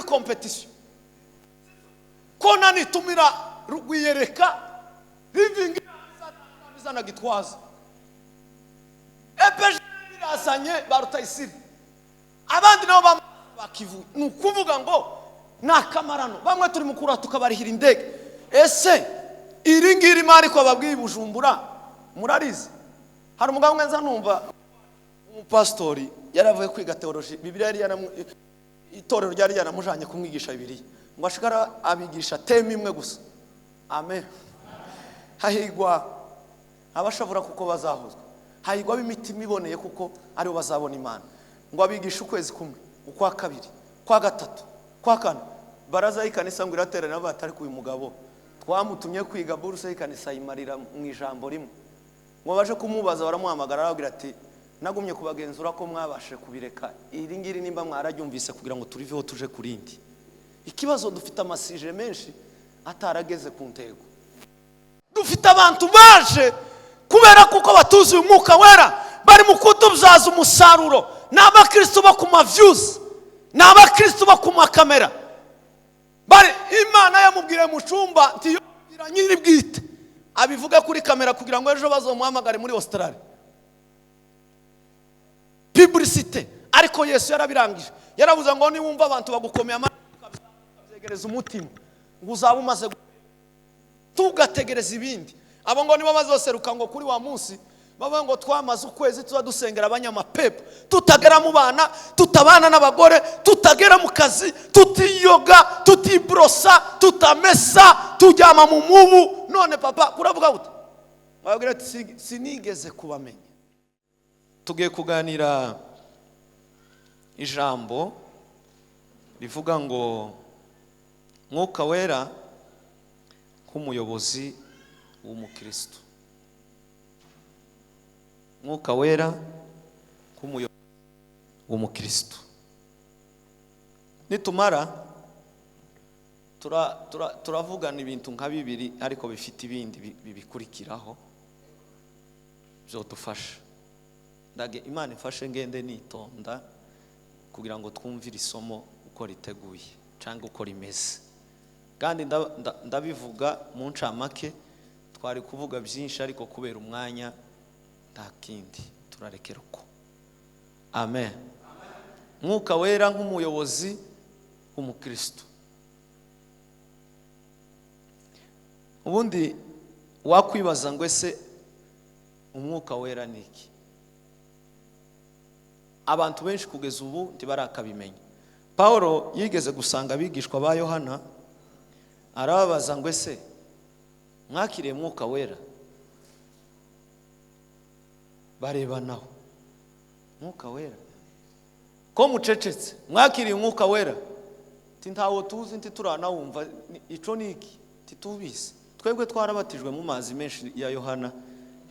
competition kona nitumira rugwiyereka living bizana gitwaza epeje birasanye barutayisiri abandi nabo bakivu nukuvuga ngo nakamarano bamwe turi mukura tukabarihira indege ese iringiri mari ko babwiye Bujumbura murarize hari umugabo mwenza numva umupastori yaravuye kwiga theology Bibiliya yari itorero ryari yaramujanye kumwigisha Bibiliya ngo ashikara abigisha teme imwe gusa amen hahigwa abashavura kuko bazahuzwa hahigwa bimitima iboneye kuko ari bazabona Imana ngo abigisha ukwezi kumwe ukwa kabiri kwa gatatu kwa kane baraza ikanisa ngo iraterana batari ku mugabo twamutumye kwiga buruse ikanisa imarira mu ijambo rimwe ngo baje kumubaza baramuhamagara aragira ati nagumye kubagenzura ko mwabashe kubireka iringiri nimba mwararyumvise kugira ngo turiveho tuje kurindi ikibazo dufite amasije menshi atarageze ku ntego dufite abantu baje kubera kuko batuzi umwuka wera bari mu kutubyaza umusaruro n'abakristo bo ku views n'abakristo bo ku kamera bari Imana yamubwire mu cyumba ntiyo nyiri bwite abivuga kuri kamera kugira ngo ejo bazomuhamagare muri Australia publicité ariko Yesu yarabirangije yaravuze ngo ni wumva abantu bagukomeye amabyegereza umutima ngo uzaba umaze tugategereza ibindi abo ngo nibo bazoseruka ngo kuri wa munsi baba ngo twamaze ukwezi tuzadusengera abanyamapepo tutagera mu bana tutabana n'abagore tutagera mu kazi tutiyoga tutibrosa tutamesa tujyama mu mubu none papa kuravuga gute bagira ati sinigeze kubamenya tugiye kuganira ijambo rivuga ngo mwuka wera k'umuyobozi w'umukristo mwuka wera k'umuyobozi w'umukristo nitumara turavugana ibintu nka bibiri ariko bifite ibindi bibikurikiraho byo dufasha ndage Imana ifashe ngende nitonda kugira ngo twumvire isomo uko riteguye cyangwa uko rimeze kandi ndabivuga mu ncamake twari kuvuga byinshi ariko kubera umwanya ntakindi turarekera uko amen mwuka wera nk'umuyobozi w'umukristo ubundi wakwibaza ngo ese umwuka wera niki abantu benshi kugeza ubu ntibarakabimenya Paulo yigeze gusanga abigishwa ba Yohana arababaza ngo ese mwakiriye mwuka wera barebanaho mwuka wera ko mucecetse mwakiriye mwuka wera ntawo tuzi turanawumva ico niki titubizi twebwe twarabatijwe mu mazi menshi ya Yohana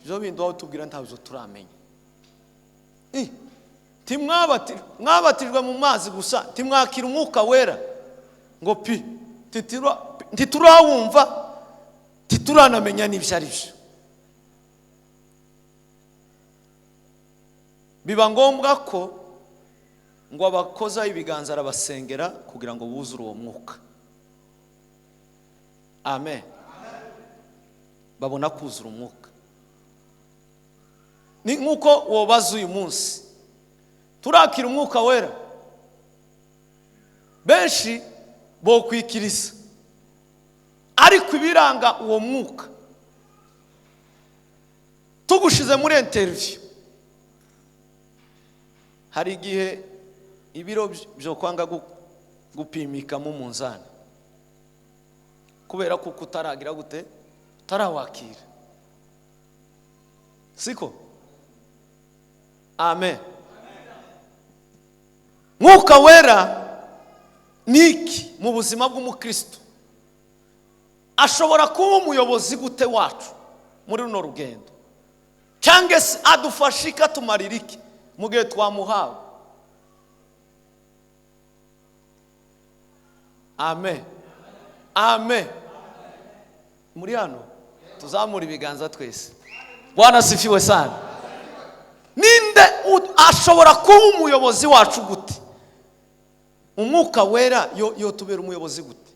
byo bindi aho tubwira ntabyo turamenya mwabatijwe mu mazi gusa timwakira umwuka wera ngo ntiturawumva ntituranamenya n'ibyo ari byo biba ngombwa ko ngo abakoza ibiganza arabasengera kugira ngo buzure uwo mwuka amen babona kuzura umwuka ni nkuko wobaza uyu munsi turakira umwuka wera benshi bo kwikiriza ariko ibiranga uwo mwuka tugushize muri interview hari igihe ibiro byo kwanga gupimika mu munzani kubera ko kutaragira gute tarawakira siko amen mwuka wera niki mu buzima bw'umukristo ashobora kuba umuyobozi gute wacu muri runo rugendo cyangwa se adufashika tumaririke mu gihe twamuhawe amen amen muri hano tuzamura ibiganza twese Bwana sifiwe sana ninde ashobora kuba umuyobozi wacu gute umwuka wera yo tubera umuyobozi gute?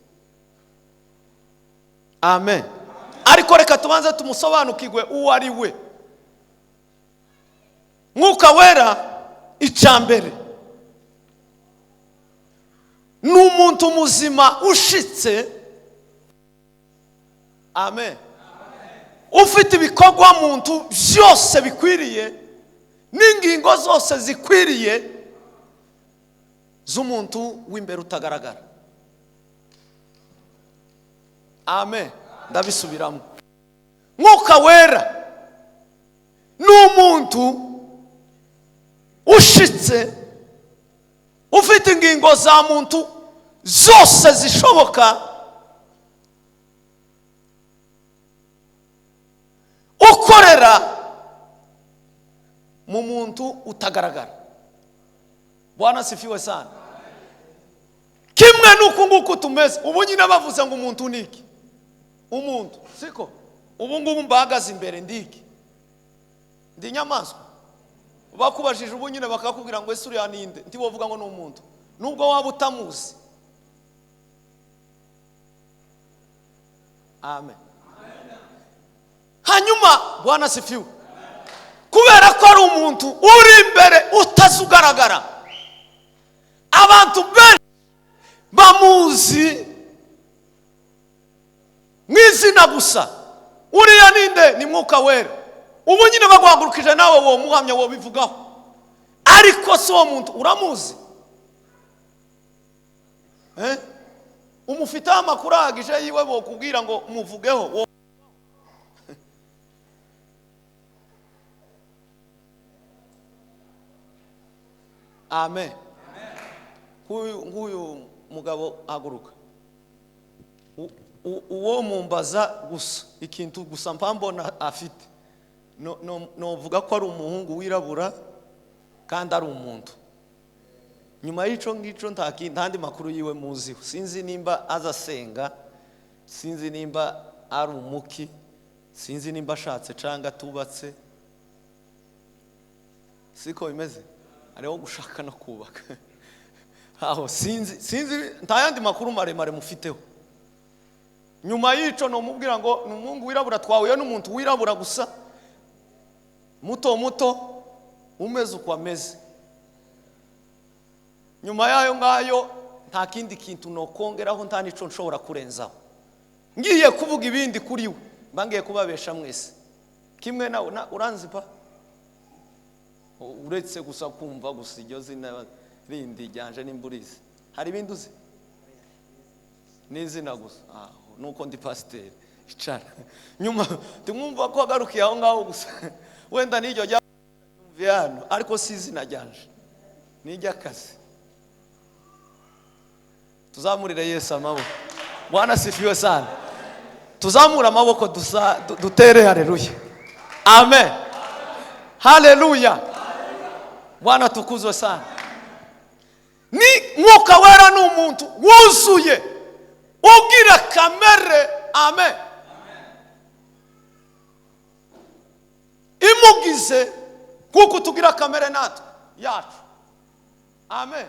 Amen. Ariko reka tubanze tumusobanukirwe uwo ari we. Mwuka wera icambere n'umuntu muzima ushitse. Amen. Ufite ibikorwa muntu byose bikwiriye n'ingingo zose zikwiriye z'umuntu w'imbere utagaragara. Amen. Ndabisubiramo. Mwuka wera n'umuntu ushitse ufite ingingo za muntu zose zishoboka, ukorera mu muntu utagaragara. Bwana sifiwe sana. Kimwe nuko nguko tumeze. Ubu nyine bavuze ngo umuntu niki? Umuntu, siko? Ubu ngubu mbahagaze imbere ndiki? Ndi nyamaswa. Bakubajije ubu nyine bakakubwira ngo ese uriya ninde? Nti wovuga ngo ni umuntu. Nubwo waba utamuzi. Amen. Hanyuma Bwana sifiwe. Kubera ko ari umuntu uri imbere utazugaragara, abantu benshi bamuzi mwizina gusa. Uriya ninde? Ni mwuka wera. Ubu nyine bagwagurukije nawe wo muhamya wo bivugaho, ariko si uwo muntu uramuzi. Umufite amakuru ahagije yiwe bo kubwira ngo muvugeho. Amen. Nguyu mugabo aguruka. Uwo mumbaza gusa ikintu gusa mpambona afite. No vuga ko ari umuhungu wirabura kandi ari umuntu. Nyuma y'ico ngico ntandi makuru yiwe muziho. Sinzi nimba azasenga, sinzi nimba ari umuki, sinzi nimba ashatse canga tubatse. Siko bimeze. Ariho gushaka no kubaka. Aho sinzi ntayandi makuru maremare mufiteho. Nyuma y'ico no mubwira ngo n'umuhungu wirabura twahuye n'umuntu wirabura gusa, muto umeze uko ameze. Nyuma yayo ngayo nta kindi kintu no kongeraho, nta nico nshobora kurenzaho. Ngiye kuvuga ibindi kuri we bangiye kubabesha mwese. Kimwe nawe uranzipa uretse gusa kumva gusa iryo zina rindi ryanje n'imburizi. Hari ibindi uzi? N'izina gusa. Nuko ndi pasiteri icara. Nyuma tumwumva ko agarukiye aho ngaho gusa. Wenda n'iryo ryumviye hano, ariko si izina ryanje, ni iry'akazi. Tuzamurire Yesu amaboko. Bwana sifiwe sana. Tuzamura amaboko dutere haleluya. Amen. Haleluya. Bwana tukuzwe sana. Ni mwuka wera n'umuntu wuzuye ugira kamere. Amen. Imugize kuko tugira kamere natwe yacu. Amen.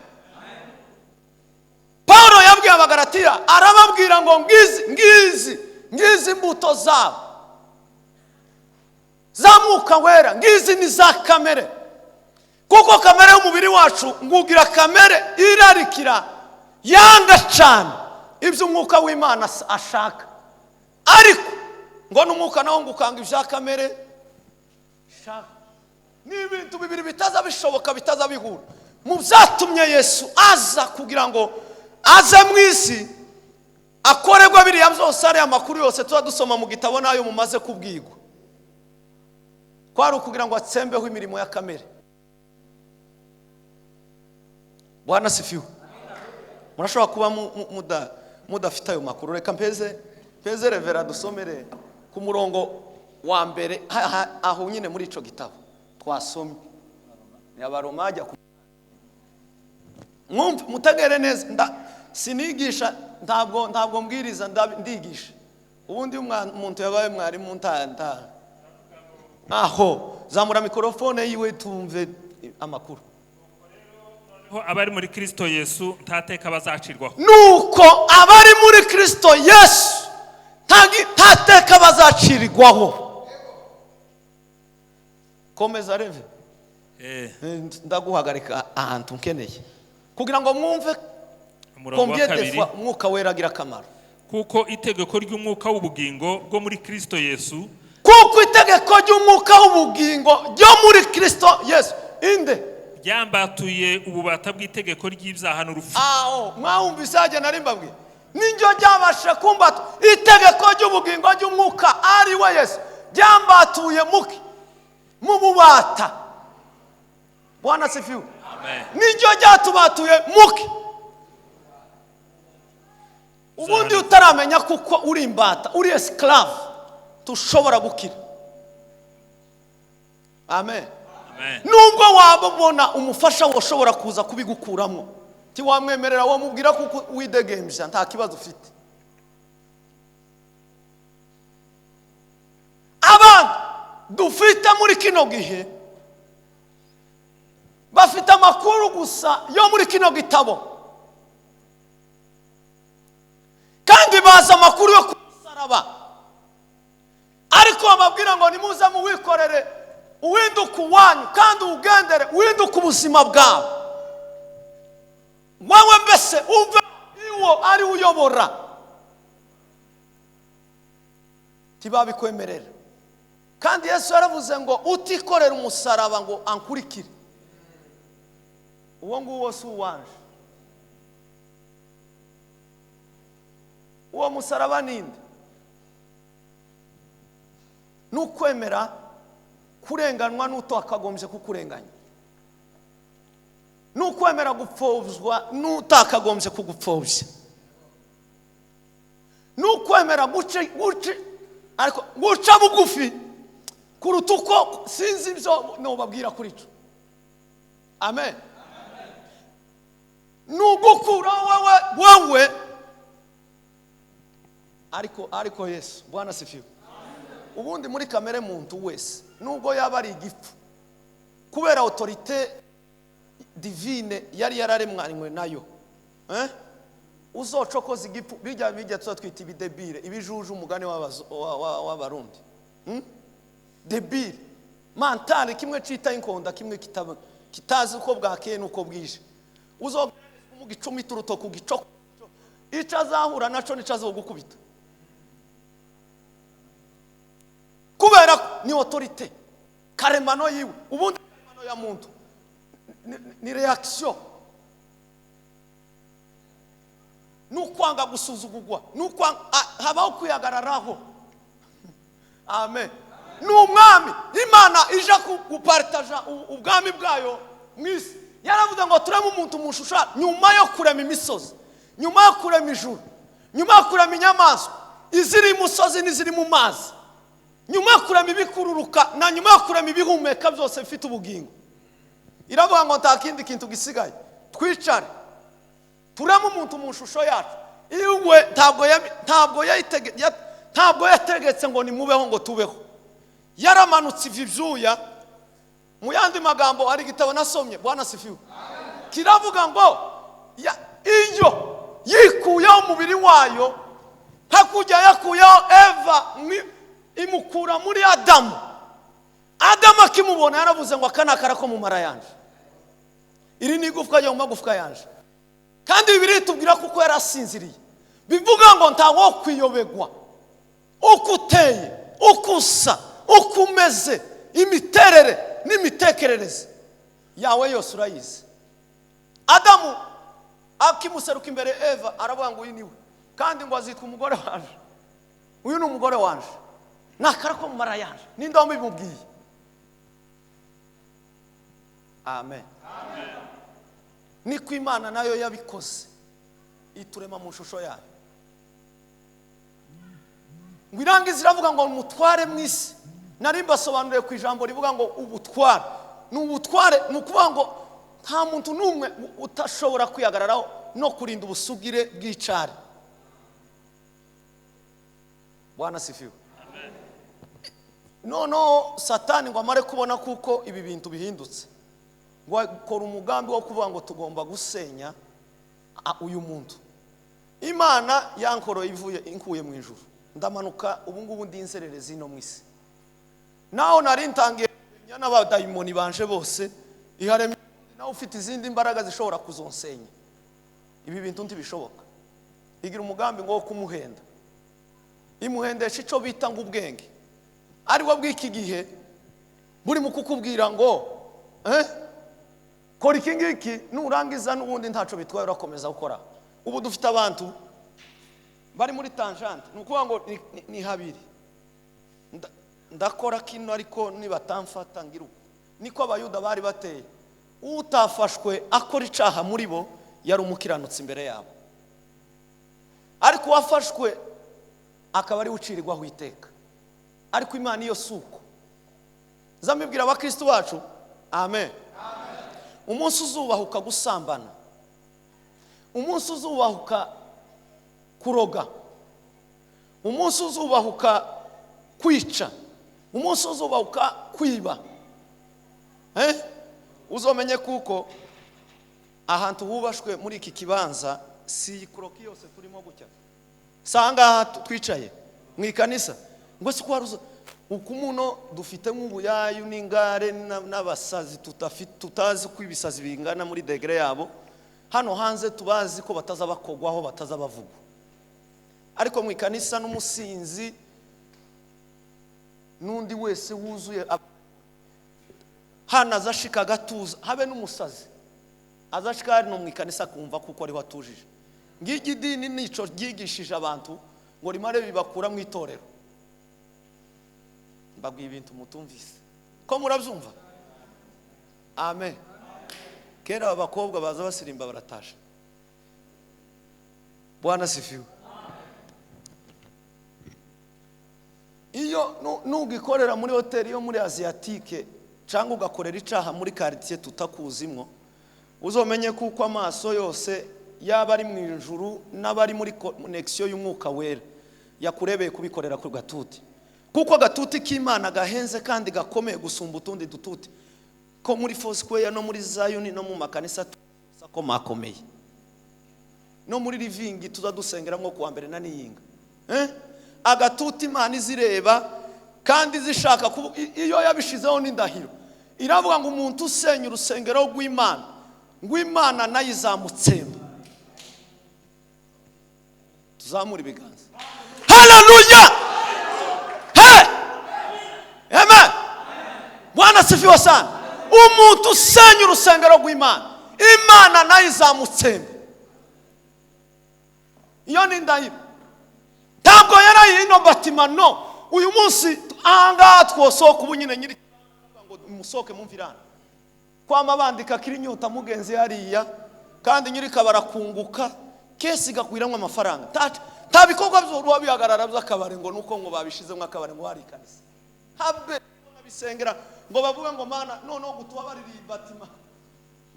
Paulo yabwiye abagalatiya arababwira ngo ngizi imbuto zabo za mwuka wera, ngizi ni za kamere. Kuko kamere y'umubiri wacu ngugira kamere irarikira yanga cyane ibyo umwuka w'Imana ashaka, ariko ngo n'umwuka nawo ngukanga ibya kamere shaka. Ni ibintu bibiri bitazabishoboka, bitazabihura. Mu byatumye Yesu aza kugira ngo aze mu isi akorerwa biriya byose, ari amakuru yose tuba dusoma mu gitabo nayo mumaze kubwirwa, kwari ukugira ngo atsembeho imirimo ya kamere. Bwana sifiwe. Murashobora kuba mudafite ayo makuru. Reka mpeze revera dusomere ku murongo wa mbere aho nyine muri ico gitabo twasomye. Ni Abaroma ajya mutegere neza. Sinigisha, ntabwo mbwiriza, ndigisha. Ubundi umuntu yabaye mwarimu ntanta. Aho zamura mikrofone yiwe tumve amakuru. abari muri Kristo Yesu ntateka bazacirwaho. nuko abari muri Kristo Yesu ntateka bazacirwaho. Komeza reve. Ndaguhagarika ahantu nkeneye kugira ngo mwumve combien de fois umwuka wera agira akamaro. Kuko itegeko ry'umwuka w'ubugingo bwo muri Kristo Yesu, kuko itegeko ry'umwuka w'ubugingo ryo muri Kristo Yesu inde ryambatuye ububata bw'itegeko ry'ibyaha n'urupfu. Mwumvise ajya narimbabwe ninjyo ryabasha kumbata itegeko ry'ubugingo ry'umwuka ari we Yesu ryambatuye mu bubata. Bwana sifiwe. Amen. Ninjyo ryatubatuye ubundi utaramenya kuko uri imbata uri esclave tushobora gukira. Amen. Nubwo wabona umufasha woshobora kuza kubigukuramo tiwamwemerera wamubwira kuko widegembya nta kibazo ufite. Abantu dufite muri kino gihe bafite amakuru gusa yo muri kino gitabo kandi baza amakuru yo kumusaraba, ariko bababwira ngo nimuze muwikorere uwinduka uwanyu kandi ugendere uwinduka ubuzima bwawe. Wowe mbese uve iwo ari uyobora tibabikwemerera. Kandi Yesu yaravuze ngo utikorera umusaraba ngo ankurikire, uwo nguwo si uwanje. Uwo musaraba ninde? Nukwemera kurenganwa n'utakagombye kukurenganya, nukwemera gupfobya n'utakagombye kugupfobya, nukwemera guca bugufi kuruta uko sinzi ibyo nubabwira kuri cyo. Amen. Nugukura wowe ariko Yesu. Bwana sifiwe. Ubundi muri kamere muntu wese nubwo yaba ari igifu kubera autorité divine yari yararemwanywe nayo uzocokoza igifu bijya twita ibidebire ibijuju umugani w'abarundi debile mentale kimwe cita inkonda kimwe kitazi uko bwakeye nuko bwije uzo mu gicumi turuto ku gico icazahura naco nicazo gukubita kubera ni autorité karemano yiwe. Ubundi karemano ya muntu ni reaction, nukwanga gusuzugurwa, nukwanga habaho kwihagararaho. Amen. N'umwami Imana ija gupartaja ubwami bwayo mwisi yaravuze ngo tureme umuntu mushusha nyuma yo kurema imisozi, nyuma yo kurema ijuru, nyuma yo kurema inyamaswa iziri musozi n'iziri mu mazi, nyuma yo kurema ibikururuka na nyuma yo kurema ibihumeka byose bifite ubugingo. Iravuga ngo nta kindi kintu gisigaye twicare tureme umuntu mu shusho yacu. Iwe ntabwo yategetse ngo nimubeho ngo tubeho, yaramanutse ivyuya. Mu yandi magambo ari gitabo nasomye. Bwana sifiwe. Kiravuga ngo iyo yikuyeho umubiri wayo hakujya yakuyeho Eva imukura muri Adamu. Adamu akimubona yaravuze ngo akanakara ko mu mara yanje, iri ni igufwa ryo mu magufwa yanje. Kandi Bibiliya itubwira kuko yarasinziriye, bivuga ngo ntawo kwiyobegwa uko uteye, uko usa, uko umeze, imiterere n'imitekerereze yawe yose urayizi. Adamu akimuseruka imbere Eva aravuga ngo uyu niwe, kandi ngo azitwa umugore wanje, uyu ni umugore wanje, nakara ko mu mara yanje, ninde wamubwiye? Amen. Niko Imana nayo yabikoze iturema mu shusho yayo. Ngwirangiza iravuga ngo umutware mwisi. Narimba sobanuriye ku ijambo rivuga ngo ubutware. N'ubutware nukuvuga ngo nta muntu numwe utashobora kwihagararaho no kurinda ubusugire bw'icari. Bwana sifiwe. Amen. No Satani ngo amare kubona kuko ibi bintu bihindutse. ngo akora umugambi wo kuvuga ngo tugomba gusenya uyu muntu. Imana yankoro inkuye mu ijuru, ndamanuka ubu ngubu ndi inzererezi no mu isi. Naho nari ntangiye n'abadayimoni banje bose iharemye, nawe ufite izindi mbaraga zishobora kuzonsenya. Ibi bintu ntibishoboka. Igira umugambi ngo kumuhenda, imuhendesha ico bita ngo ubwenge. Ari wo bw'iki gihe buri mu kukubwira ngo kora iki ngiki, nurangiza n'ubundi ntaco bitwaye urakomeza gukora. Ubu dufite abantu bari muri tangente, nukuvuga ngo ni habiri. Ndakora kino ariko nibatamfata ngiruko. Niko abayuda bari bateye. Utafashwe akora icaha muri bo yari umukiranutsi imbere yabo, ariko wafashwe akaba ari ucirirwaho iteka. Ariko Imana iyo suko zamibwira abakristo bacu. Amen. Umunsi uzubahuka gusambana, umunsi uzubahuka kuroga, umunsi uzubahuka kwica, umunsi uzubahuka kwiba, uzomenye kuko ahantu hubashwe muri iki kibanza si kuroki yose turimo gucya. Sanga twicaye mu ikanisa ngo si kwaruza ukumuno dufite nk'ubuyayu n'ingare n'abasazi tutazi ko ibisazi bingana muri degre yabo. Hano hanze tubazi ko bataza bakogwaho, bataza bavugwa. Ariko mu ikanisa n'umusinzi nundi wese wuzuye hana zashika gatuza, habe n'umusazi azashika no mu ikanisa kumva kuko ari watujije. Ngiki dini nico ryigishije abantu ngo rimare bibakura mu itorero. Mbabwiye ibintu mutumvise ko murabyumva. Amen. Kera abakobwa baza basirimba baratasha. Bwana sifiwe. Iyo nugikorera muri hoteli yo muri Asiatique cyangwa ugakorera icaha muri quartier tutakuzimwo, uzomenye kuko amaso yose yaba ari mu ijuru n'abari muri connection y'umwuka wera yakurebeye kubikorera ku gatuti. Kuko gatuti k'Imana gahenze kandi gakomeye gusumba utundi dututi ko muri Foursquare no muri Zion no mu makanisa ko makomeye. No muri Living tuzadusengeramwo kuwa mbere na niyinga. Agatuti Imana izireba kandi zishaka iyo yabishizeho n'indahiro. Iravuga ngo umuntu usenya urusengero rw'Imana, ngo Imana nayo izamutsemba. Tuzamura ibiganza. Hallelujah. Amen. Bwana sifiwe sana. Umuntu usenya urusengero rw'Imana, Imana nayo izamutsemba. Iyo ni ndahiro. Ntabwo yarayino batimano uyu munsi anga twosoka ubunyine nyiri ngo musoke mumvirana kwa mabandika kiri nyota mugenzi hariya kandi nyiri kabarakunguka kesi gakwiramwe amafaranga tabikorwa byo bihagarara by'akabare ngo nuko ngo babishizemo akabare ngo hari kanisa habe bisengera ngo bavuga ngo mana none gutuba bariri batima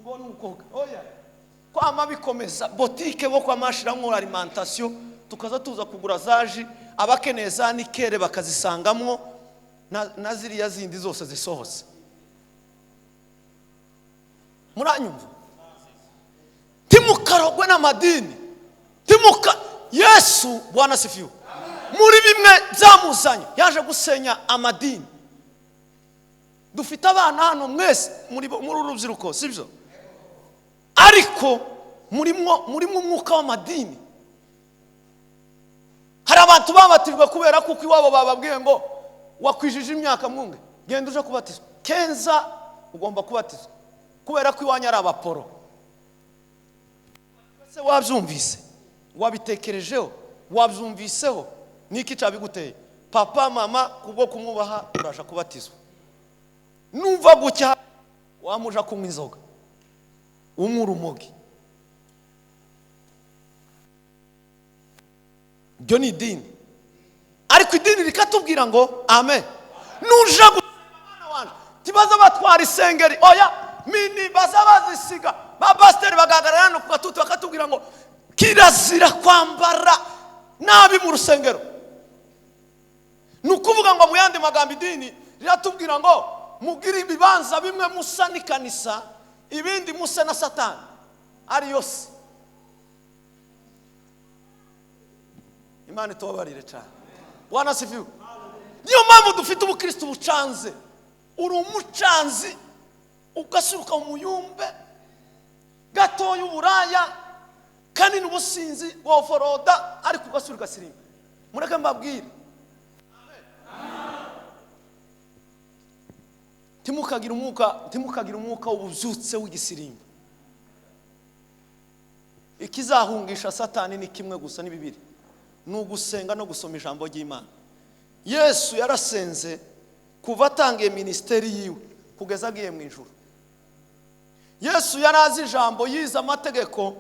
ngo nuko oya kwa mabikomeza boutique bo kwa mashiramwe alimentation tukaza tuza kugura zaji abakeneye za nikere bakazisangamwo na ziriya zindi zose zisohose. Muranyumva? Timukarogwe n'amadini. Yesu Bwana sifiwe. Muri bimwe byamuzanye yaje gusenya amadini. Dufite abana hano mwese muri urubyiruko sibyo? Ariko muri umwuka w'amadini. Hari abantu babatirwa kubera kuko iwabo bababwiye ngo wakwijije imyaka mwunge genda uje kubatizwa. Kenza ugomba kubatizwa kubera ko iwanya ari abaporo. Se wabyumvise, wabitekerejeho, wabyumviseho, niki cabiguteye? Papa mama kubwo kumwubaha urasha kubatizwa. Numva gucya wamuja kunywa inzoga, umurumogi. Ibyo ni idini. Ariko idini rikatubwira ngo amen. Nuja gusana wanje tibaza batwara isengeri oya mini baza bazisiga ba pastor bagagarana no kugatutu bakatubwira ngo kirazira kwambara nabi mu rusengero. Nukuvuga ngo muyandi magambo idini riratubwira ngo mugira ibibanza bimwe musani kanisa ibindi muse na Satani ari yose. Imana itobarire cyane. Bwana sifiwe. Niyo mpamvu dufite ubukristo bucanze. Uri umucanzi ugasuruka umuyumbe gatoya uburaya kandi n'ubusinzi woforoda ariko ugasuruka sirimba. Mureke mbabwire. Timukagira umwuka w'ububyutse w'igisirimba. Ikizahungisha Satani ni kimwe gusa ni bibiri. Nugusenga no gusoma ijambo ry'Imana. Yesu yarasenze kuva atangiye ministeri yiwe kugeza agiye mu ijuru. Yesu yarazi ijambo, yiza amategeko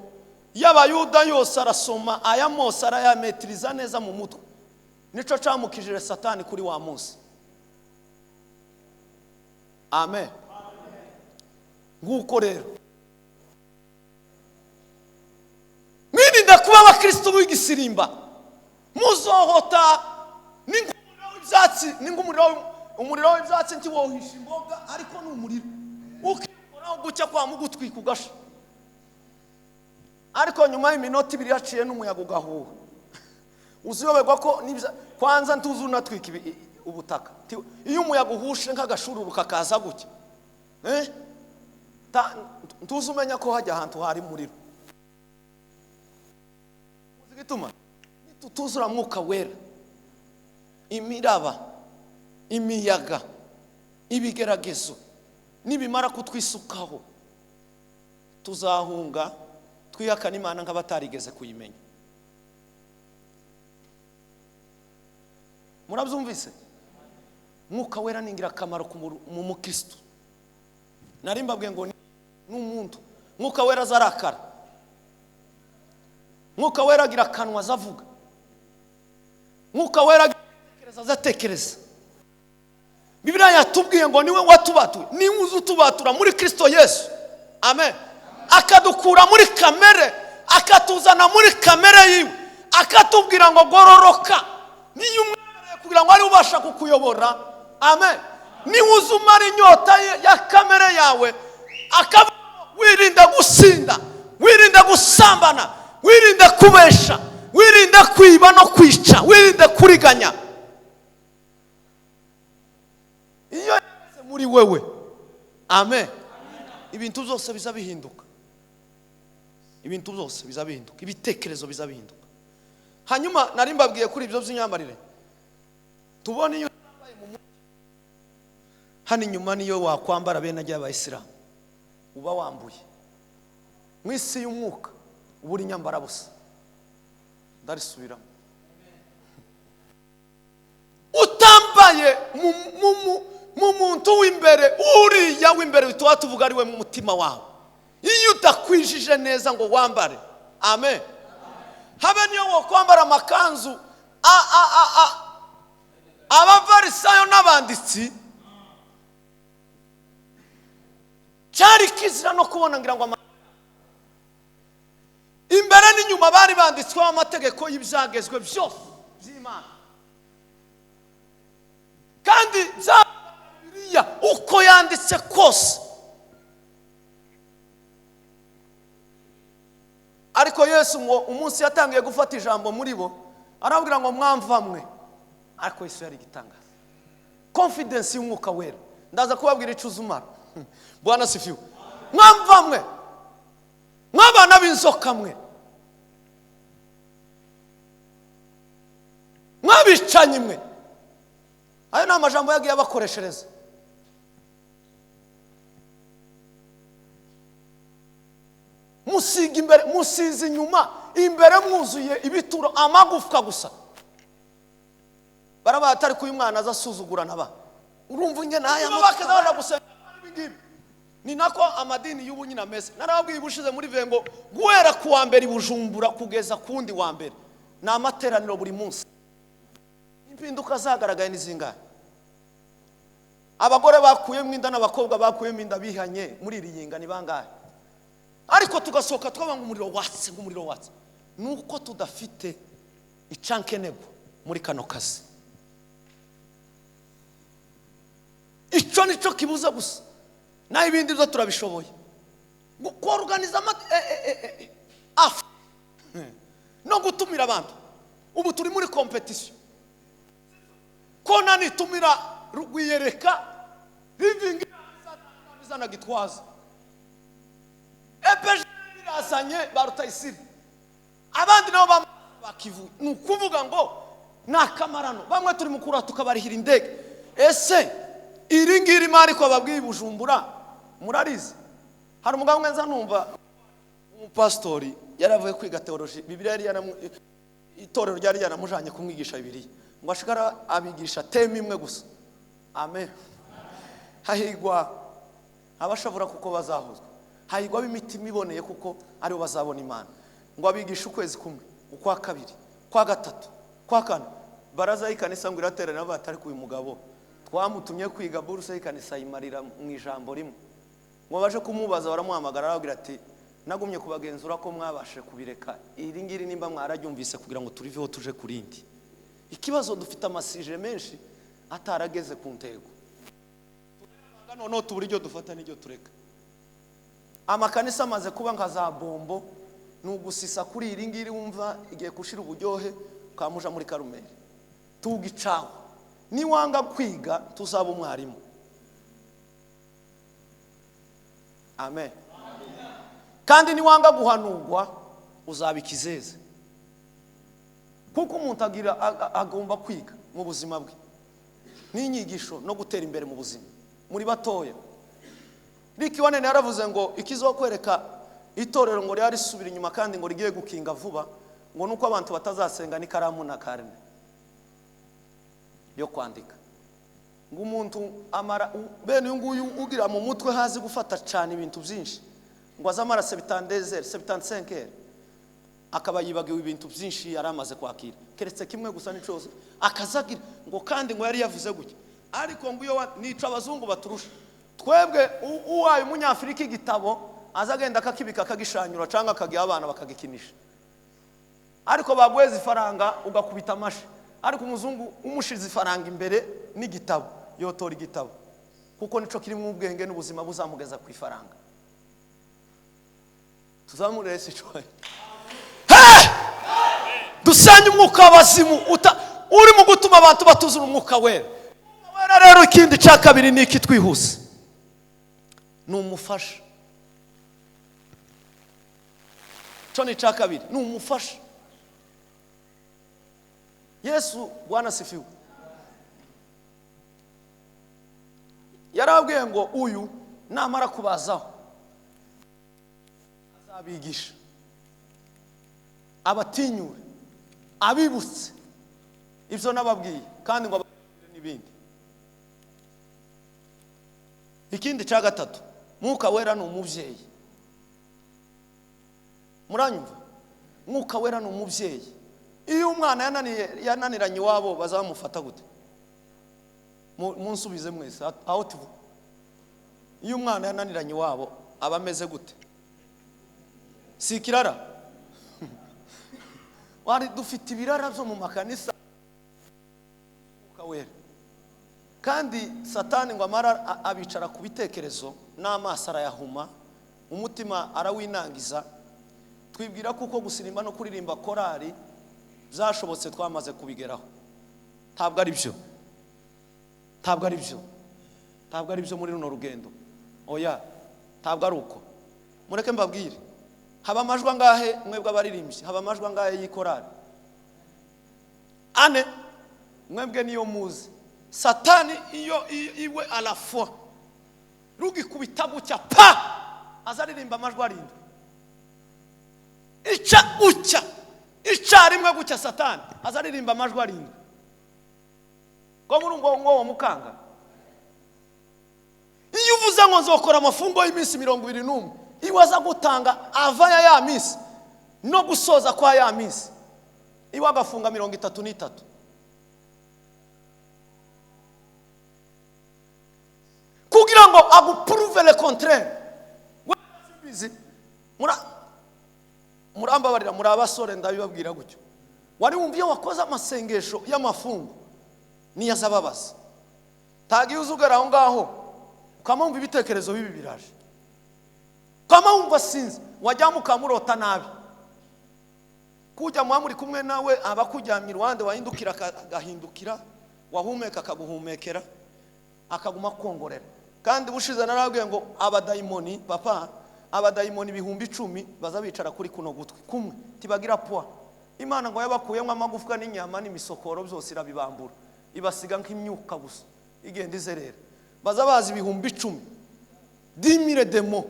y'abayuda yose, arasoma aya Mose arayametiriza neza mu mutwe. Nico camukijire Satani kuri wa munsi. Amen. Nguko rero mwirinde kuba abakristo b'igisirimba. Muzohota umuriro w'ibyatsi nti wohisha imboga ariko n'umuriro ukikoraho gucya kwa mugutwika ugasha, ariko nyuma y'iminota 2 yaciye n'umuyaga ugahuha. Uziyoberwa ko kwanza ntuzi unatwika ubutaka. Iyo umuyaga uhushe nk'agashururu kakaza gutya, ntuzi umenya ko hajya ahantu hari umuriro. Uzi gituma tutuzura mwuka wera, imiraba, imiyaga, ibigeragezo nibimara kutwisukaho tuzahunga twihakana Imana nk'abatarigeze kuyimenya. Murabyumvise? Mwuka wera ni ingirakamaro mu mukristo. Nari mbabwiye ngo n'umuntu mwuka wera azarakara, mwuka wera agira kanwa azavuga, mwuka wera azatekereza. Bibiliya yatubwiye ngo niwe watubatuye, niwe uzutubatura muri Kristo Yesu. Amen. Akadukura muri kamere akatuzana muri kamere yiwe, akatubwira ngo gororoka. Niyo umwemereye kugira ngo ari ubasha kukuyobora. Amen. Niwe uzumara inyota ya kamere yawe, wirinda gusinda, wirinda gusambana, wirinda kubesha, wirinda kwiba no kwica, wirinda kuriganya. Iyo yose muri wewe. Amen. Ibintu byose bizabihinduka. Ibintu byose bizabihinduka, ibitekerezo bizabihinduka. Hanyuma nari mbabwiye kuri ibyo by'imyambarire. Tubone iyo yambaye mu mutwe. Hani nyuma niyo wakwambara bene ajya abayisilamu uba wambuye. Mwisi y'umwuka uburi nyambara busa. Ndarisubiramo. Utambaye mu muntu w'imbere, uriya w'imbere bitwa tuvuga ari we mu mutima wawe. Iyo utakwijije neza ngo wambare. Amen. Habe niyo wakwambara amakanzu abavarisayo n'abanditsi cyari kizira no kubona ngira ngo imbere n'inyuma bari banditswe amategeko y'ibyagezwe byose by'Imana, kandi Bibiliya uko yanditse kose. Ariko Yesu ngo umunsi yatangiye gufata ijambo muri bo arabwira ngo mwamvamwe. Ariko Yesu yari gitangaza confidence y'umwuka wera. Ndaza kubabwira icuzumara. Bwana sifiwe. Mwamvamwe, mwabana b'inzoka mwe, mwabicanye mwe. Ayo ni amajambo yagiye abakoreshereza. Musiga imbere, musize inyuma, imbere mwuzuye ibituro amagufwa gusa. Baraba atari kuyu mwana azasuzugurana ba. Urumva nge naya bakaza gusenga ibingibi. Ni nako amadini y'ubunyina mese. Narabwiye bushize muri vengo guhera ku wa mbere Bujumbura kugeza kundi wa mbere. Na amateraniro buri munsi. Impinduka zagaragaye nizingahe. Abagore bakuyemo inda n'abakobwa bakuyemo inda bihanye muri iri yinga ni bangahe. Ariko tugasohoka twabanga umuriro watse. Nuko tudafite icyankenego muri kano kazi. Ico nico kibuza gusa. Na ibindi byo turabishoboye. kuorganiza no gutumira abantu. Ubu turi muri competition ko nani tumira rugwiyereka living izana gitwaza epeje birasanye barutayisiri abandi nabo bakivu. Nukuvuga ngo nakamarano bamwe turi mukura tukabarihira indege. Ese iri ngiri mari ko babwiye Bujumbura murarize. Hari umugabo ngenza numva umupastori yaravuye kwiga theology, Bibiliya yari itorero ryari yaramujanye kumwigisha Bibiliya ngo ashikara abigisha teme imwe gusa. Amen. Hahigwa abashavura kuko bazahuzwa, hahigwa b'imitima iboneye kuko ari bo bazabona Imana. Ngo abigisha ukwezi kumwe, ukwa kabiri, kwa gatatu, kwa kane, baraza y'ikanisa ngo iraterana batari ku uyu mugabo twamutumye kwiga buruse y'ikanisa yimarira mu ijambo rimwe. Ngo baje kumubaza baramuhamagara aragira ati nagumye kubagenzura ko mwabashe kubireka iri ngiri nimba mwararyumvise kugira ngo turiveho tuje kurindi. Ikibazo dufite amasije menshi atarageze ku ntego. Noneho tuburyo dufata n'iryo tureka. Amakanisa amaze kuba nka za bombo nugusisa kuri iri ngiri wumva igiye kushira uburyohe kamuja muri Karumeli. Tugicaho ni wanga kwiga tuzaba umwarimu. Amen. Kandi ni wanga guhanurwa uzaba ikizeze. Kuko umuntu agomba kwiga mu buzima bwe n'inyigisho no gutera imbere mu buzima. Muri batoya Riki Wanene yaravuze ngo ikizokwereka itorero ngo ryari subira inyuma kandi ngo rigiye gukinga vuba ngo nuko abantu batazasenga n'ikaramu na karne yo kwandika. Ngo umuntu amara bene nguyu ugira mu mutwe hazi gufata cyane ibintu byinshi ngo azamara 75 akaba yibagiwe ibintu byinshi yaramaze kwakira keretse kimwe gusa n'icose akazagira ngo kandi ngo yari yavuze gutya. Ariko ngo iyo nica abazungu baturusha twebwe uwaye umunyafrika igitabo azagenda akakibika akagishanyura cyangwa akagiha abana bakagikinisha. Ariko bagweza ifaranga ugakubita amashi. Ariko umuzungu umushize ifaranga imbere n'igitabo yotora igitabo kuko nico kiri mu ubwenge n'ubuzima buzamugeza ku ifaranga. Tuzamurese cyo dusanye umwuka w'abazimu uri mu gutuma abantu batuzura umwuka wera. Rero ikindi cya kabiri ni iki twihuse ni umufasha. Cyo ni cya kabiri ni umufasha. Yesu Bwana sifiwe yarabwiye ngo uyu namara kubazaho azabigisha abatinyure abibutse ibyo nababwiye kandi ngo ababwire n'ibindi. Ikindi cya gatatu mwuka wera ni umubyeyi. Muranyumva? Mwuka wera ni umubyeyi. Iyo umwana yananiranye wabo bazamufata gute? Munsubize mwese aho tuvu. Iyo umwana yananiranye wabo abameze gute? Sikirara. Wari dufite ibirara byo mu makanisa mwuka wera. Kandi Satani ngo amara abicara ku bitekerezo n'amaso arayahuma umutima arawinangiza. Twibwira kuko gusirimba no kuririmba korari byashobotse twamaze kubigeraho. Ntabwo ari byo. Ntabwo ari byo. Ntabwo ari byo muri runo rugendo. Oya, ntabwo ari uko. Mureke mbabwire. Haba amajwi angahe mwebwe abaririmbyi? Haba amajwi angahe y'ikorari? Ane. Mwebwe niyo muzi. Satani iyo iwe alafwa rugikubita gutya pa azaririmba amajwi arindwi. Ica rimwe gutya Satani azaririmba amajwi arindwi. Ko murungo ngo mukanga. Iyo uvuze ngo nzokora amafungo y'iminsi 21 iwaza gutanga avaya ya minsi no gusoza kwa ya minsi iwa gafunga 33 kugira ngo aguprove le contraire. Murambabarira muri abasore ndabibabwira gutyo. Wari wumviye wakoze amasengesho y'amafungo ni yazababaza. Tagiye uzugara aho ngaho ukamumva ibitekerezo bibi biraje. kama wumva sinzi wajya mukamurota nabi kujya muri kumwe nawe abakujyamye iruhande wahindukira agahindukira wahumeka akaguhumekera akaguma kongorera kandi bushize narabwiye ngo abadayimoni papa abadayimoni 10,000 baza bicara kuri kuno gutwi kumwe tibagira poa Imana ngo yabakuyemo amagufwa n'inyama n'imisokoro byose irabibambura ibasiga nk'imyuka gusa igenda izerera baza bazi 10,000 10,000 demo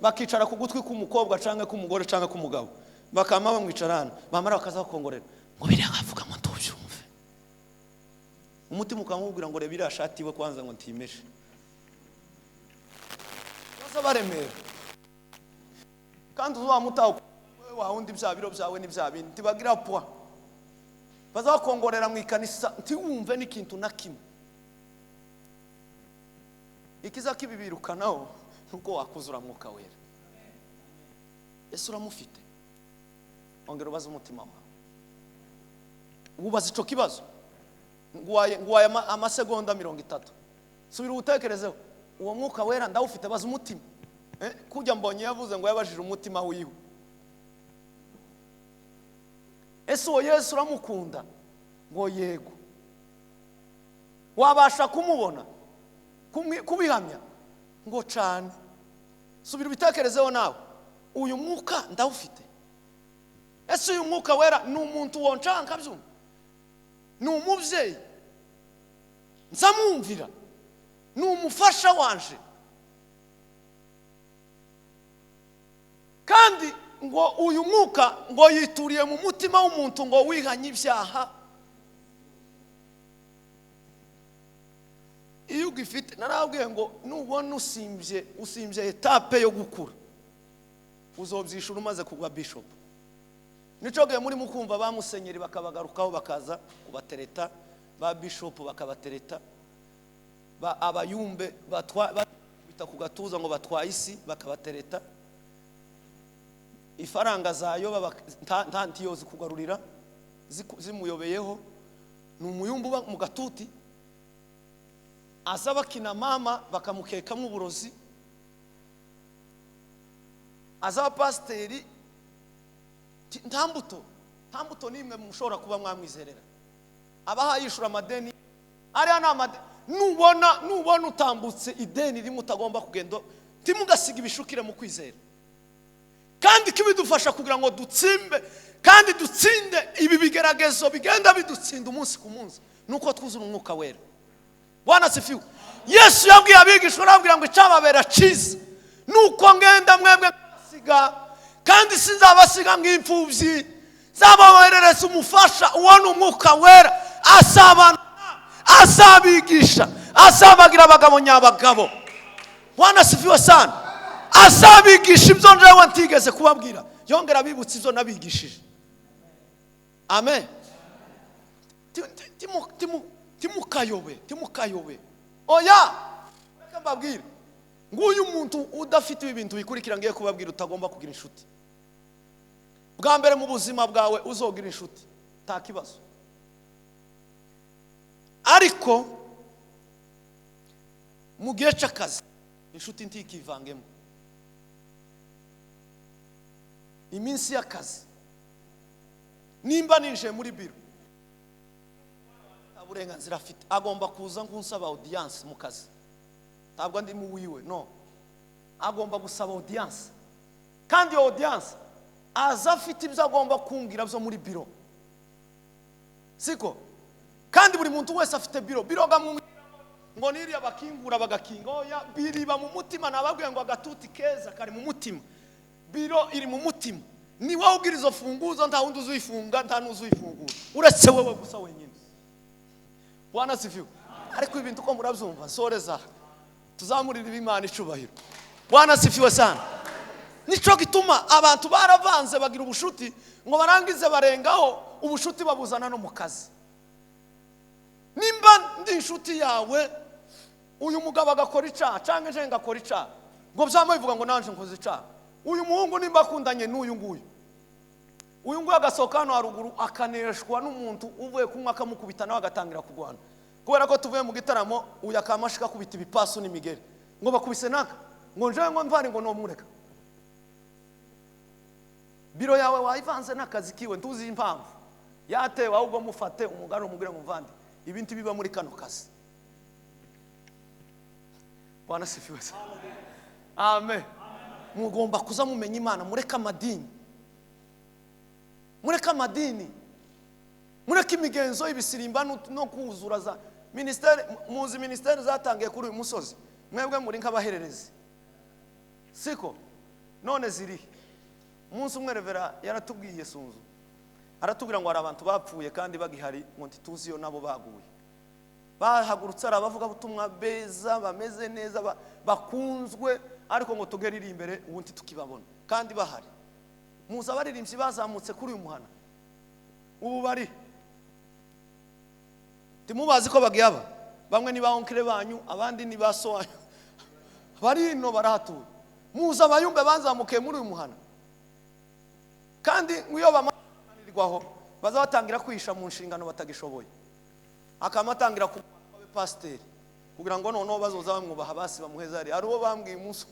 bakicara ku gutwi k'umukobwa canke k'umugore canke k'umugabo bakama bamwicarana bamara bakaza bakongorera ngo biri akavuga ngo ntubyumve umutima ukamubwira ngo rebira shati we kwanza ngo ntimeshe baza baremera kandi uzamutaho wa wundi bya biro byawe ni bya bindi tibagira poa baza bakongorera mu ikanisa ntiwumve n'ikintu na kimwe ikiza kibibirukanaho nuko wakuzura mwuka wera Yesu uramufite ongera ubaze umutima wawe ubaze ico kibazo ngwaye amasegonda 30 subira utekerezeho uwo mwuka wera ndawufite baze umutima kujya mbonye yavuze ngo yabajije umutima wiwe ese uwo Yesu uramukunda ngo yego wabasha kumubona kubihamya ngo cyane subira ubitekerezeho nawe uyu mwuka ndawufite ese uyu mwuka wera ni umuntu woncanka byumva ni umubyeyi nzamwumvira ni umufasha wanje kandi ngo uyu mwuka ngo yituriye mu mutima w'umuntu ngo wihanye ibyaha iyo ugifite narabwiye ngo nubona usimbye etape yo gukura uzobyishura umaze kugwa bishop nicoge muri mukumva bamusenyeri bakabagarukaho bakaza kubatereta ba bishop bakabatereta ba abayumbe bita ku gatuza ngo batwaye isi bakabatereta ifaranga zayo ntantiyozi kugarurira zimuyobeyeho ni umuyumbu mu gatuti azaba kina mama bakamukekamo uburozi azaba pasteri ntambuto nimwe mushobora kuba mwamwizerera abahayishura amadeni ariya n'amadeni nubona utambutse ideni rimwe utagomba kugenda timugasiga ibishukire mu kwizera kandi kibidufasha kugira ngo dutsimbe kandi dutsinde ibi bigeragezo bigenda bidutsinda umunsi ku munsi nuko twuzura umwuka wera Bwana sifiwe Yesu yabwiye abigishwa arabwira ngo icababera ciza nuko ngenda mwebwe siga kandi sinzabasiga nk'imfubyi zabawerereza umufasha uwo umwuka wera asabana asabigisha asabagira abagabo nyabagabo Bwana sifiwe sana asabigisha ibyo njewe ntigeze kubabwira yongera bibutsa ibyo nabigishije amen timukayobe oya reka mbabwire nguyu umuntu udafite ibintu bikurikira ngiye kubabwira utagomba kugira inshuti bwa mbere mu buzima bwawe uzogira inshuti nta kibazo ariko mu gihe cy'akazi inshuti ntikivangemo iminsi y'akazi nimba ninje muri biro uburenganzira afite agomba kuza nk'unsaba audience mu kazi ntabwo ndi mu wiwe no agomba gusaba audience kandi audience aza afite ibyo agomba kumbwira byo muri biro siko kandi buri muntu wese afite biro ngo niriya bakingura bagakinga oya biriba mu mutima nababwiye ngo agatuti keza kari mu mutima biro iri mu mutima ni wowe ugira izo funguzo nta wundi uzifunga nta n'uzifungura uretse wewe gusa wenyine Bwana sifiwe ariko ibintu uko murabyumva soreza tuzamurira Imana icubahiro Bwana sifiwe sana nico gituma abantu baravanze bagira ubushuti ngo barangize barengaho ubushuti babuzana no mu kazi nimba ndi inshuti yawe uyu mugabo agakora icaha canke nje ngakora icaha ngo byama bivuga ngo nanje nkoze icaha uyu muhungu nimba akundanye n'uyu nguyu agasohoka hano haruguru akaneshwa n'umuntu uvuye kunywa akamukubita nawe agatangira kurwana kubera ko tuvuye mu gitaramo uyu akamashika kubita ibipasu n'imigeri ngo bakubise naka ngo nje ngo mvane ngo nomureka. Biro yawe wayivanze n'akazi kiwe ntuzi impamvu yatewe ahubwo mufate umugaro umugire ngo mvande ibintu biba muri kano kazi. Bwana sifiwe. Amen. Mugomba kuza mumenya Imana, mureka amadini, mureka amadini, mureka imigenzo ibisirimba no kuzura za ministeri. Muzi ministeri zatangiye kuri uyu musozi, mwebwe muri nk'abahererezi siko none ziri. Umunsi umwe revera yaratubwiye Sunzu, aratubwira ngo hari abantu bapfuye kandi bagihari ngo ntituzi yo nabo baguye. Bahagurutse arabavuga butumwa beza bameze neza bakunzwe, ariko ngo tugerire imbere ubundi tukibabona kandi bahari. Muza abaririmbyi bazamutse kuri uyu muhana ubu bari timubazi ko bagiyaba, bamwe ni ba onkere banyu abandi ni ba so wanyu bari no barahatuye. Muza abayumbe banzamuke muri uyu muhana kandi iyo bamanirwaho baza batangira kwisha mu nshingano batagishoboye, akamatangira ku pasiteri kugira ngo noneho bazoza bamwubaha basi bamuhezari. Ari uwo bambwiye umunsi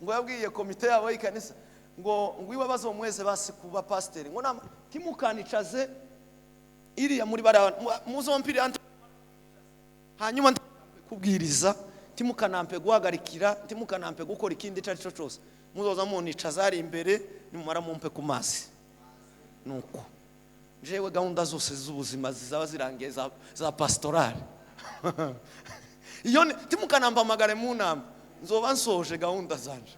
ngo yabwiye komite yabo y'ikanisa ngo iwe bazomuheze basi kuba pasiteri, ngo nama timukanicaze iriya muri bara muzompiri hanyuma kubwiriza, timukanampe guhagarikira, timukanampe gukora ikindi cyo cyo cyose, muzoza municaza ari imbere nimumara mumpe ku mazi. Nuko jewe gahunda zose z'ubuzima zizaba zirangiye za pastoral iyo timukanamba magare mu nama nzoba nsoje gahunda zanje,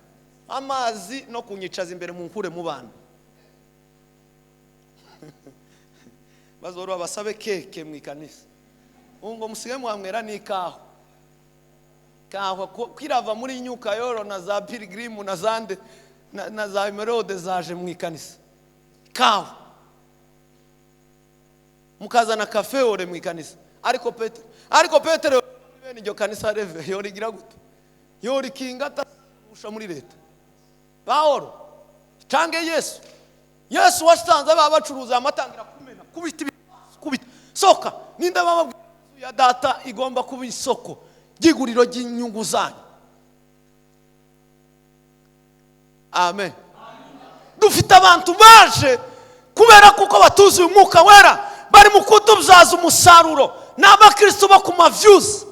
amazi no kunyicaza imbere mu nkure mu bana bazoro basabe keke mu ikanisa, ngo musige mwamwera n'ikaho kaho kwirava muri nyuka yoro na za pilgrim na zande na za emerode zaje mu ikanisa kaho mukazana kafe ore mu ikanisa. Ariko Petero bene iryo kanisa reve yorigira gute, yori kingata usha muri leta Paulo cange Yesu wasanze babacuruza amatangira kumena kubita soka ninde baba ya data igomba kuba isoko giguriro ry'inyungu zanyu. Amen. Dufite abantu baje kubera kuko batuzi umwuka wera, bari mu kutubyaza umusaruro. N'abakristo bo ku views,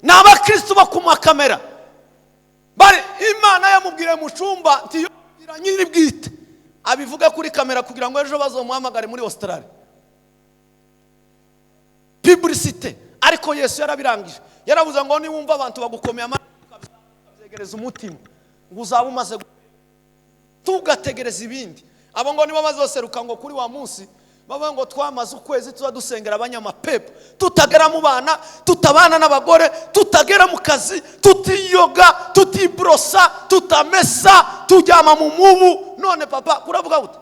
n'abakristo bo ku makamera, bari Imana yamubwire mu cyumba ntiyo nyiri bwite abivuga kuri kamera kugira ngo ejo bazomuhamagare muri Australia publicité. Ariko Yesu yarabirangije, yaravuze ngo niwumva abantu bagukomeye amabyegereza umutima ngo uzaba umaze tugategereza ibindi. Abo ngo nibo bazoseruka ngo kuri wa munsi baba ngo twamaze ukwezi tuza dusengera abanyamapepo, tutagera mu bana, tutabana n'abagore, tutagera mu kazi, tutiyoga, tutibrosa, tutamesa, tujyama mu mubu. None papa kuravuga gute?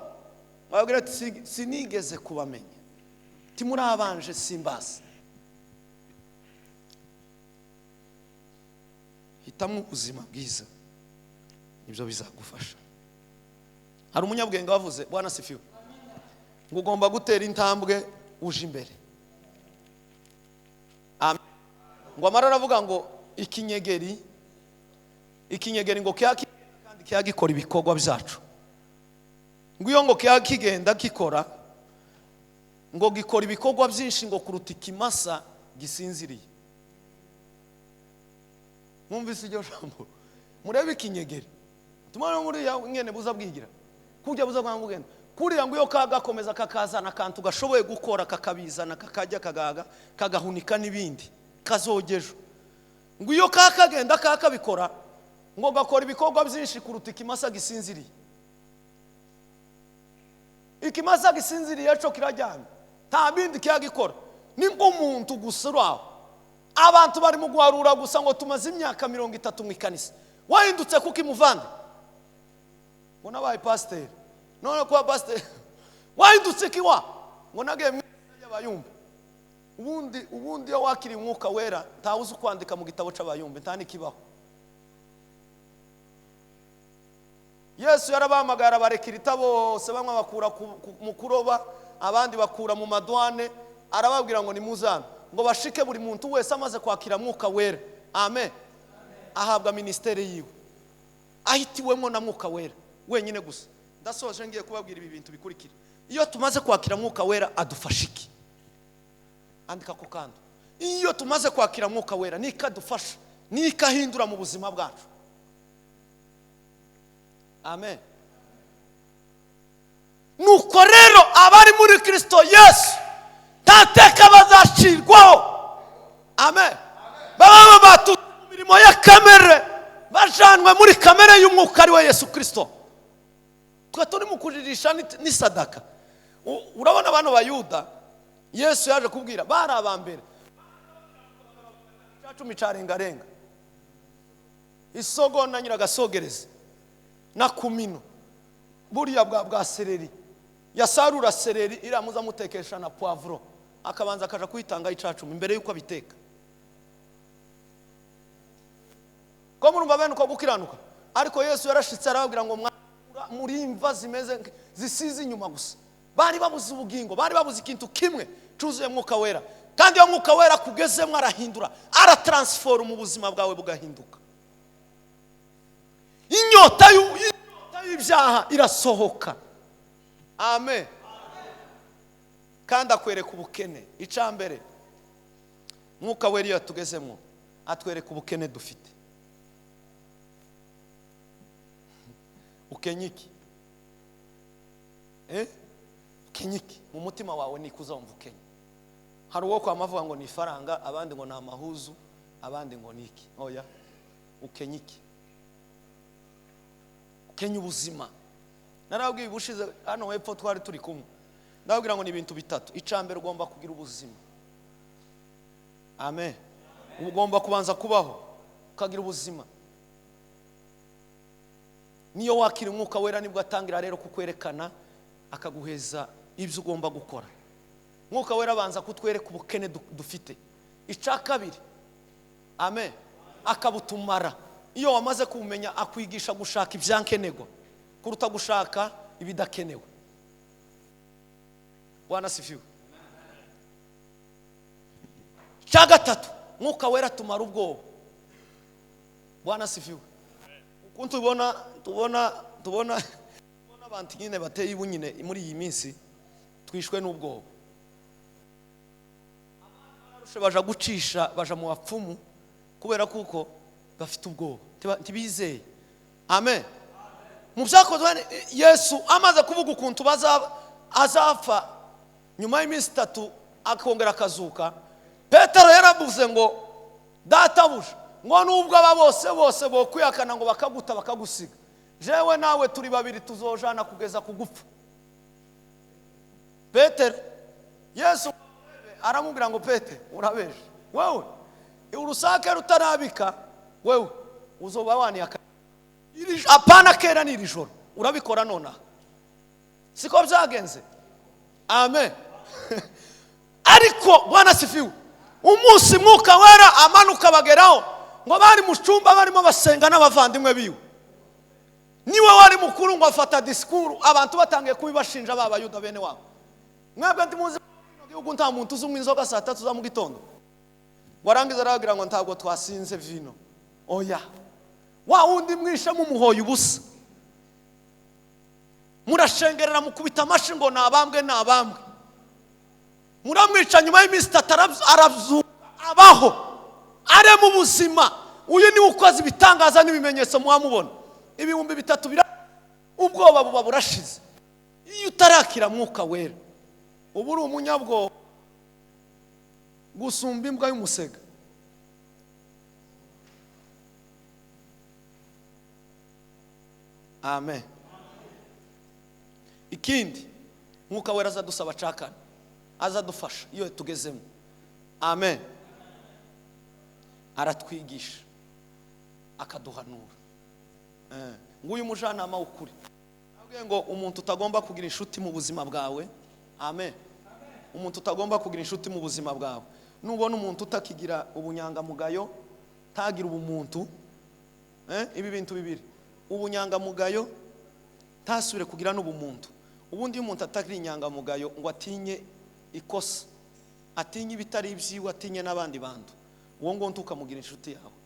Wabwira ati sinigeze kubamenya, timuri abanje simbazi. Hitamo ubuzima bwiza nibyo bizagufasha. Hari umunyabwenge wavuze, Bwana sifiwe, ngo ugomba gutera intambwe uje imbere. Amen. Ngo amarara avuga ngo ikinyegeri ngo kandi cyagikora ibikorwa byacu. Ngo iyo ngo cyagigenda gikora ngo gikora ibikorwa byinshi ngo kuruta ikimasa gisinziriye. Mwumvise iryo jambo? Murebe ikinyegeri tumana muri ya nyene buza bwigira kujya buza kwamugenda kuriya ngo iyo kagakomeza kakazana kantu gashoboye gukora kakabizana kakajya kagaga kagahunika nibindi kazogejo. Ngo iyo kakagenda kakabikora ngo gakora ibikorwa byinshi kuruta ikimasa gisinziriye. Ikimasa gisinziriye cyo kirajyana nta bindi cyagikora, ni umuntu gusura. Abantu bari mu guharura gusa ngo tumaze imyaka 30 mu ikanisa, wahindutse kuko imuvande ngo nabaye pasteur. None kwa pasteur wahindutse kiwa ngo nageye y'abayumbe. Ubundi yo wakiri umwuka wera ntawuzi kwandika mu gitabo c'abayumbe, ntani kibaho. Yesu yarabamagara barekirita bose, bamwe bakura mu kuroba, abandi bakura mu madwane, arababwira ngo nimuzana ngo bashike buri muntu wese amaze kwakira mwuka wera. Amen. Ahabwa ministeri yiwe. ahitiwemo na mwuka wera wenyine gusa. Ndasoje ngiye kubabwira ibi bintu bikurikira. Iyo tumaze kwakira mwuka wera adufasha iki? Andika ko kandi. Iyo tumaze kwakira mwuka wera nikadufasha, nikahindura mu buzima bwacu. Amen. Nuko rero abari muri Kristo Yesu tateka bazacirwaho. Amen. Baba batu mirimo ya kamere bajanwe muri kamere y'umwuka ari we Yesu Kristo. Twa turi mu kujirisha ni sadaka. Urabona abantu bayuda Yesu yaje kubwira bari abambere. Cumi carengarenga. Isogo na nyiragasogereze na kumino. Buriya bwa seleri. Yasarura seleri iramuza mutekesha na poivro. Akabanza akaja kuitanga icacumi imbere yuko abiteka. Ko murumva bene ko gukiranuka. Ariko Yesu yarashitse arababwira ngo muri imva zimeze zisize inyuma gusa. Bari babuze ubugingo, bari babuze ikintu kimwe cuzuye mwuka wera. Kandi yo mwuka wera kugezemwe arahindura, aratransforma mu buzima bwawe bugahinduka. Inyota y'ibyaha irasohoka. Amen. Kandi akwereka ubukene. Icambere mwuka wera iyo tugezemwe atwereka ubukene dufite. Ukenyiki. Kenyiki mu mutima wawe nikuza umva ukenya. Hari uwo kwa mavuga ngo ni faranga, abandi ngo ni amahuzu, abandi ngo ni iki. Oya. Ukenyiki. Ukenya ubuzima. Narabwiye bushize hano hepfo twari turi kumwe. Ndabwira ngo ni ibintu bitatu. Icambere ugomba kugira ubuzima. Amen. Ugomba kubanza kubaho ukagira ubuzima. Niyo wakira umwuka wera nibwo atangira rero kukwerekana akaguheza ibyo ugomba gukora. Mwuka wera abanza kutwereka ubukene dufite. Ica kabiri. Amen. Akabutumara. Iyo wamaze kumenya akwigisha gushaka ibyankenerwa kuruta gushaka ibidakenewe. Bwana sifiwe. Ica gatatu. Mwuka wera tumara ubwoba. Bwana sifiwe. Ukuntu tubona abantu nyine bateye ibunyine muri iyi minsi twishwe n'ubwoba. Baja gucisha baja mu bapfumu kubera kuko bafite ubwoba ntibizeye. Amen. Mu byakozwe Yesu amaze kuvuga ukuntu azapfa nyuma y'iminsi 3 akongera akazuka, Petero yaravuze ngo databuja ngo nubwo aba bose bo kwiyakana ngo bakaguta bakagusiga, jewe nawe turi babiri tuzojana kugeza kugupfa. Petero Yesu aramubwira ngo Petero urabeje wewe urusake rutarabika wewe uzoba waniyaka apana kera niri joro urabikora nona siko byagenze. Amen. Ariko Bwana sifiwe umunsi mwuka wera amanuka bageraho ngo bari mu cyumba barimo basenga n'abavandimwe biwe, niwe wari mukuru ngo afata disikuru abantu batangiye kubibashinja b'abayuda bene wabo. Mwebwe ndimuzi gihugu nta muntu uzumwe inzoga saa 3 za mu gitondo. Warangiza aragira ngo ntabwo twasinze vino. Oya. Wa wundi mwisha mu muhoyo ubusa. Murashengerera mukubita amashi ngo nabambwe. Muramwica nyuma y'iminsi 3 aravuka abaho. Are mu buzima. Uyu ni ukoze ibitangaza n'ibimenyetso mwamubona. Ibihumbi 3 bira ubwoba buba burashize. Iyo utarakira mwuka wera ubu uri umunyabwo gusumba imbwa y'umusega. Amen. Ikindi mwuka wera azadusaba cakana azadufasha iyo tugezemo. Amen. Aratwigisha akaduhanura. Nguyu mujanama ukuri abwiye ngo umuntu utagomba kugira inshuti mu buzima bwawe. Amen. Umuntu utagomba kugira inshuti mu buzima bwawe. Nubona umuntu utakigira ubunyangamugayo tagira ubumuntu. Ibi bintu bibiri. Ubunyangamugayo tasubire kugira n'ubumuntu. Ubundi umuntu atagira inyangamugayo ngo atinye ikosa, atinye ibitari ibyiwe, atinye n'abandi bantu, uwo ngo ntukamugira inshuti yawe.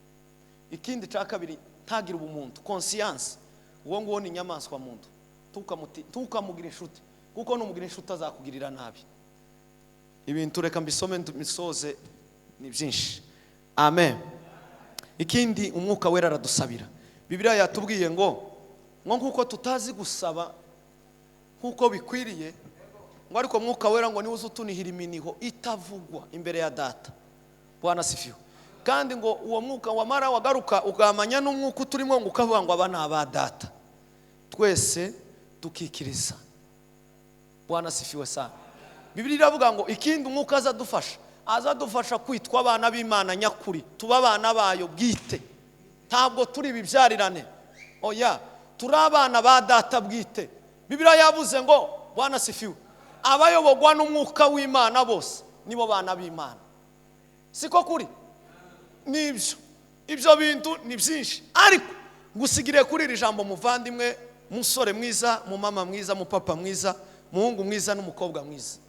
Ikindi ca kabiri ntagira ubumuntu, conscience, uwo nguwo ni inyamaswa muntu. Tukamugira inshuti, kuko numugira inshuti azakugirira nabi. Ibintu reka mbisome misoze ni byinshi. Amen. Ikindi umwuka wera aradusabira. Bibiliya yatubwiye ngo nkuko tutazi gusaba nkuko bikwiriye, ngo ariko mwuka wera ngo niwe utunihira iminiho itavugwa imbere ya data. Bwana sifiwe. Kandi ngo uwo mwuka wamara wagaruka ugamanya n'umwuka turimo ngo ukavuga ngo aba aba data. Twese tukikiriza. Bwana sifiwe sana. Bibiliya iravuga ngo ikindi umwuka azadufasha kwitwa abana b'Imana nyakuri, tuba abana bayo bwite. Ntabwo turi bibyarirane. Oya, turi abana ba data bwite. Bibiliya yavuze ngo Bwana sifiwe, abayobogwa n'umwuka w'Imana bose nibo bana b'Imana. Siko kuri? Ibyo bintu ni byinshi, ariko gusigire kuri iri jambo muvandimwe, musore mwiza, mu mama mwiza, mu papa mwiza, muhungu mwiza n'umukobwa mwiza,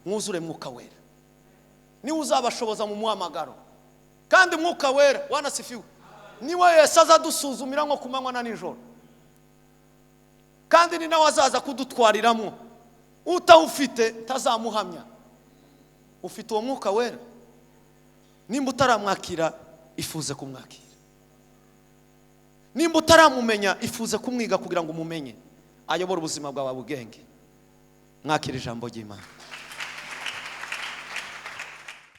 mwuzure mwuka wera. Niwe uzabashoboza mu muhamagaro. Kandi mwuka wera Bwana sifiwe, niwe Yesu azadusuzumira nko kumanywa na nijoro. Kandi ni nawe azaza kudutwariramo. Utawufite tazamuhamya. Ufite uwo mwuka wera, nimba utaramwakira ifuze kumwakira. Nimba utaramumenya ifuze kumwiga kugira ngo umumenye, ayobora ubuzima bwawe ubwenge. Mwakira ijambo ry'Imana.